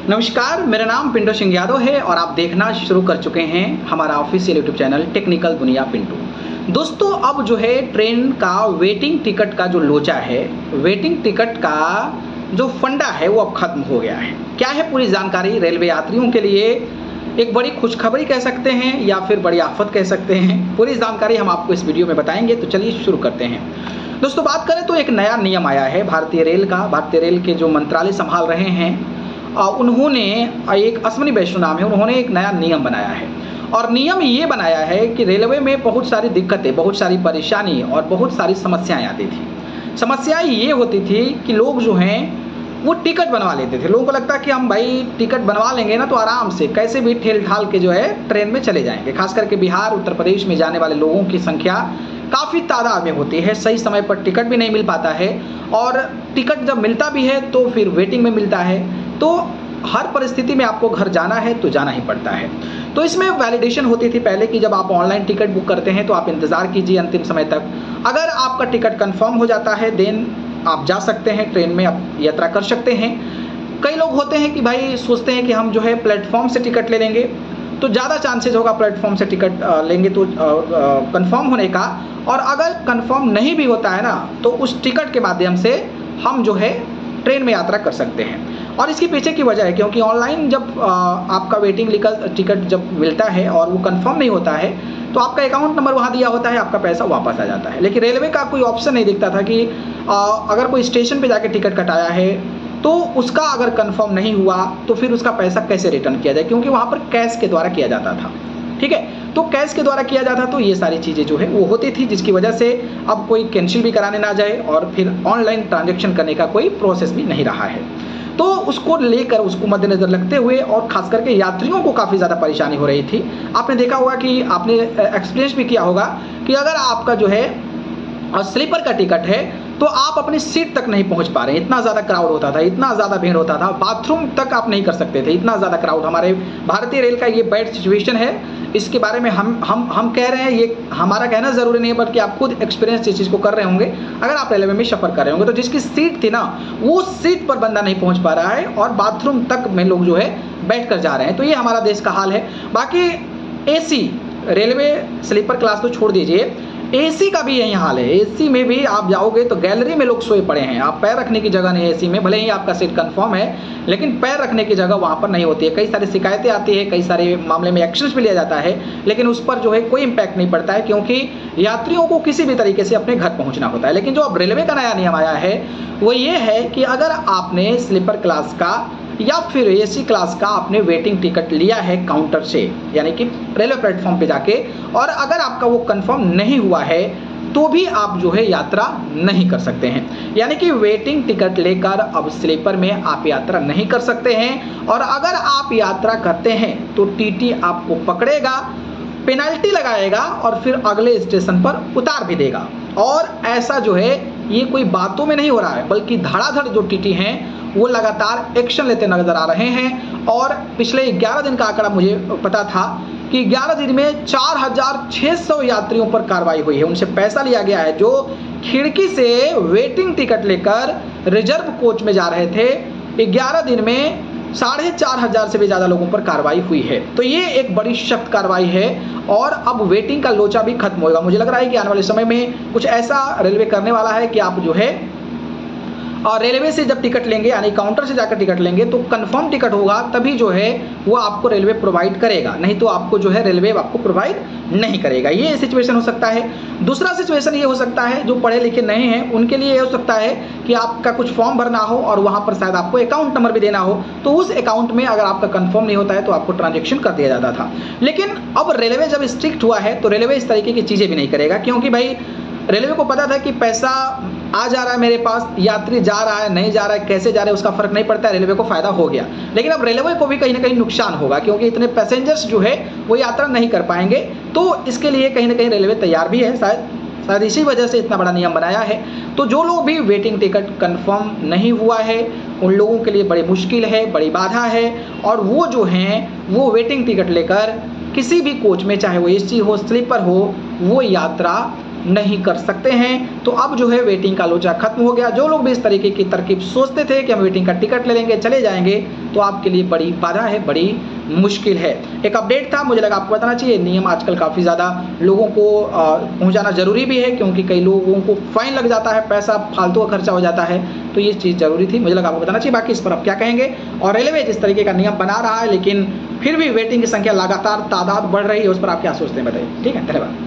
नमस्कार, मेरा नाम पिंटू सिंह यादव है और आप देखना शुरू कर चुके हैं हमारा ऑफिशियल यूट्यूब चैनल टेक्निकल दुनिया पिंटू। दोस्तों, अब जो है ट्रेन का वेटिंग टिकट का जो लोचा है, वेटिंग टिकट का जो फंडा है वो अब खत्म हो गया है। क्या है पूरी जानकारी रेलवे यात्रियों के लिए एक बड़ी खुशखबरी कह सकते हैं या फिर बड़ी आफत कह सकते हैं। पूरी जानकारी हम आपको इस वीडियो में बताएंगे, तो चलिए शुरू करते हैं। दोस्तों, बात करें तो एक नया नियम आया है भारतीय रेल का। भारतीय रेल के जो मंत्रालय संभाल रहे हैं उन्होंने, एक अश्विनी वैष्णव नाम है, उन्होंने एक नया नियम बनाया है। और नियम ये बनाया है कि रेलवे में बहुत सारी दिक्कतें, बहुत सारी परेशानी और बहुत सारी समस्याएं आती थी। समस्याएं ये होती थी कि लोग जो हैं वो टिकट बनवा लेते थे। लोगों को लगता कि हम भाई टिकट बनवा लेंगे ना तो आराम से कैसे भी ठेल ठाल के जो है ट्रेन में चले जाएंगे। खास करके बिहार, उत्तर प्रदेश में जाने वाले लोगों की संख्या काफ़ी तादाद में होती है। सही समय पर टिकट भी नहीं मिल पाता है और टिकट जब मिलता भी है तो फिर वेटिंग में मिलता है। तो हर परिस्थिति में आपको घर जाना है तो जाना ही पड़ता है। तो इसमें वैलिडेशन होती थी पहले कि जब आप ऑनलाइन टिकट बुक करते हैं तो आप इंतज़ार कीजिए अंतिम समय तक। अगर आपका टिकट कंफर्म हो जाता है देन आप जा सकते हैं, ट्रेन में आप यात्रा कर सकते हैं। कई लोग होते हैं कि भाई सोचते हैं कि हम जो है प्लेटफॉर्म से टिकट ले लेंगे तो ज़्यादा चांसेज होगा प्लेटफॉर्म से टिकट लेंगे तो कंफर्म होने का। और अगर कंफर्म नहीं भी होता है ना तो उस टिकट के माध्यम से हम जो है ट्रेन में यात्रा कर सकते हैं। और इसके पीछे की वजह है क्योंकि ऑनलाइन जब आपका वेटिंग टिकट जब मिलता है और वो कंफर्म नहीं होता है तो आपका अकाउंट नंबर वहाँ दिया होता है, आपका पैसा वापस आ जाता है। लेकिन रेलवे का कोई ऑप्शन नहीं दिखता था कि अगर कोई स्टेशन पे जाके टिकट कटाया है तो उसका अगर कंफर्म नहीं हुआ तो फिर उसका पैसा कैसे रिटर्न किया जाए, क्योंकि वहाँ पर कैश के द्वारा किया जाता था। ठीक है, तो कैश के द्वारा किया जाता तो ये सारी चीज़ें जो है वो होती थी, जिसकी वजह से अब कोई कैंसिल भी कराने ना जाए और फिर ऑनलाइन ट्रांजैक्शन करने का कोई प्रोसेस भी नहीं रहा है। तो उसको लेकर, उसको मद्देनजर रखते हुए और खास करके यात्रियों को काफ़ी ज़्यादा परेशानी हो रही थी। आपने देखा होगा कि आपने एक्सपीरियंस भी किया होगा कि अगर आपका जो है स्लीपर का टिकट है तो आप अपनी सीट तक नहीं पहुंच पा रहे हैं। इतना ज़्यादा क्राउड होता था, इतना ज़्यादा भीड़ होता था, बाथरूम तक आप नहीं कर सकते थे, इतना ज़्यादा क्राउड। हमारे भारतीय रेल का ये बैड सिचुएशन है। इसके बारे में हम कह रहे हैं, ये हमारा कहना ज़रूरी नहीं है बल्कि आप खुद एक्सपीरियंस इस चीज़ को कर रहे होंगे। अगर आप रेलवे में सफ़र कर रहे होंगे तो जिसकी सीट थी ना वो सीट पर बंदा नहीं पहुँच पा रहा है और बाथरूम तक में लोग जो है बैठ कर जा रहे हैं। तो ये हमारा देश का हाल है। बाकी AC रेलवे स्लीपर क्लास तो छोड़ दीजिए, AC का भी यही हाल है। AC में भी आप जाओगे तो गैलरी में लोग सोए पड़े हैं। आप पैर रखने की जगह नहीं है AC में, भले ही आपका सीट कंफर्म है लेकिन पैर रखने की जगह वहाँ पर नहीं होती है। कई सारी शिकायतें आती है, कई सारे मामले में एक्शंस भी लिया जाता है, लेकिन उस पर जो है कोई इम्पैक्ट नहीं पड़ता है क्योंकि यात्रियों को किसी भी तरीके से अपने घर पहुँचना होता है। लेकिन जो अब रेलवे का नया नियम आया है वो ये है कि अगर आपने स्लीपर क्लास का या फिर AC क्लास का आपने वेटिंग टिकट लिया है काउंटर से, यानी कि रेलवे प्लेटफॉर्म पे जाके, और अगर आपका वो कंफर्म नहीं हुआ है तो भी आप जो है यात्रा नहीं कर सकते हैं। यानी कि वेटिंग टिकट लेकर अब स्लीपर में आप यात्रा नहीं कर सकते हैं। और अगर आप यात्रा करते हैं तो TT आपको पकड़ेगा, पेनल्टी लगाएगा और फिर अगले स्टेशन पर उतार भी देगा। और ऐसा जो है ये कोई बातों में नहीं हो रहा है बल्कि धड़ाधड़ जो TT हैं वो लगातार एक्शन लेते नजर आ रहे हैं। और पिछले 11 दिन का आंकड़ा मुझे पता था कि 11 दिन में 4600 यात्रियों पर कार्रवाई हुई है। उनसे पैसा लिया गया है जो खिड़की से वेटिंग टिकट लेकर रिजर्व कोच में जा रहे थे। 11 दिन में 4500 से भी ज़्यादा लोगों पर कार्रवाई हुई है। तो ये एक बड़ी सख्त कार्रवाई है और अब वेटिंग का लोचा भी खत्म होगा। मुझे लग रहा है कि आने वाले समय में कुछ ऐसा रेलवे करने वाला है कि आप जो है और रेलवे से जब टिकट लेंगे, यानी काउंटर से जाकर टिकट लेंगे तो कंफर्म टिकट होगा तभी जो है वो आपको रेलवे प्रोवाइड करेगा, नहीं तो आपको जो है रेलवे आपको प्रोवाइड नहीं करेगा। ये सिचुएशन हो सकता है। दूसरा सिचुएशन ये हो सकता है जो पढ़े लिखे नहीं हैं उनके लिए ये हो सकता है कि आपका कुछ फॉर्म भरना हो और वहाँ पर शायद आपको अकाउंट नंबर भी देना हो, तो उस अकाउंट में अगर आपका कंफर्म नहीं होता है तो आपको ट्रांजेक्शन कर दिया जाता था। लेकिन अब रेलवे जब स्ट्रिक्ट हुआ है तो रेलवे इस तरीके की चीज़ें भी नहीं करेगा, क्योंकि भाई रेलवे को पता था कि पैसा आ जा रहा है मेरे पास, यात्री जा रहा है नहीं जा रहा है, कैसे जा रहा है उसका फर्क नहीं पड़ता है, रेलवे को फायदा हो गया। लेकिन अब रेलवे को भी कहीं ना कहीं नुकसान होगा क्योंकि इतने पैसेंजर्स जो है वो यात्रा नहीं कर पाएंगे। तो इसके लिए कहीं ना कहीं रेलवे तैयार भी है, शायद इसी वजह से इतना बड़ा नियम बनाया है। तो जो लोग भी वेटिंग टिकट कंफर्म नहीं हुआ है उन लोगों के लिए बड़ी मुश्किल है, बड़ी बाधा है। और वो जो हैं वो वेटिंग टिकट लेकर किसी भी कोच में, चाहे वो AC हो, स्लीपर हो, वो यात्रा नहीं कर सकते हैं। तो अब जो है वेटिंग का लोचा खत्म हो गया। जो लोग भी इस तरीके की तरकीब सोचते थे कि हम वेटिंग का टिकट ले लेंगे चले जाएंगे, तो आपके लिए बड़ी बाधा है, बड़ी मुश्किल है। एक अपडेट था, मुझे लगा आपको बताना चाहिए। नियम आजकल काफ़ी ज़्यादा लोगों को पहुंचाना जरूरी भी है, क्योंकि कई लोगों को फाइन लग जाता है, पैसा फालतू का खर्चा हो जाता है। तो ये चीज़ जरूरी थी, मुझे लगा आपको बताना चाहिए। बाकी इस पर आप क्या कहेंगे? और रेलवे जिस तरीके का नियम बना रहा है, लेकिन फिर भी वेटिंग की संख्या लगातार तादाद बढ़ रही है, उस पर आप क्या सोचते हैं बताइए। ठीक है, धन्यवाद।